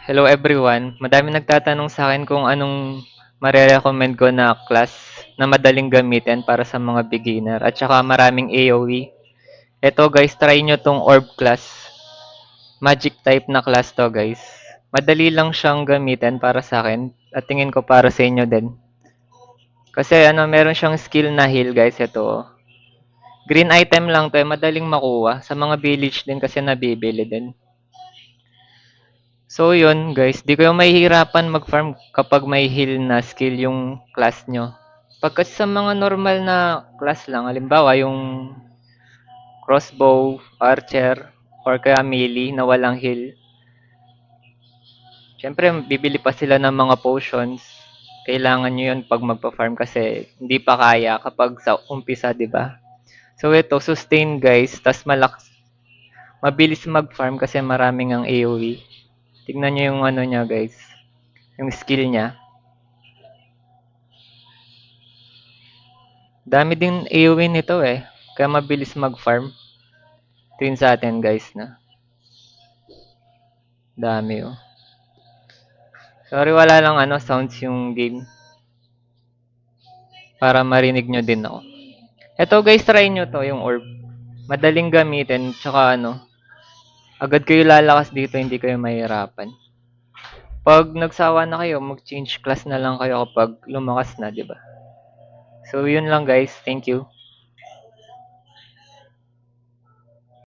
Hello everyone. Madami nagtatanong sa akin kung anong mare-recommend ko na class na madaling gamitin para sa mga beginner at saka maraming AoE. Eto guys, try nyo tong Orb class. Magic type na class to guys. Madali lang siyang gamitin para sa akin at tingin ko para sa inyo din. Kasi meron siyang skill na heal guys ito. Green item lang to, madaling makuha. Sa mga village din kasi nabibili din. So yun guys, di kayo mahihirapan mag-farm kapag may heal na skill yung class nyo. Pag kasi sa mga normal na class lang, halimbawa yung crossbow, archer, or kaya melee na walang heal, syempre bibili pa sila ng mga potions. Kailangan nyo yun pag magpa-farm kasi hindi pa kaya kapag sa umpisa, di ba? So ito, sustain guys, tas mabilis mag-farm kasi maraming ang AoE. Tignan nyo yung niya guys, yung skill niya. Dami din AoE nito eh. Kaya mabilis mag-farm. Ito yun sa atin guys na. Dami oh. Sorry wala lang sounds yung game. Para marinig nyo din ako. Ito guys, try nyo to yung orb. Madaling gamitin. Tsaka agad kayo lalakas dito, hindi kayo mahirapan. Pag nagsawa na kayo, mag-change class na lang kayo kapag lumakas na, di ba? So yun lang guys. Thank you.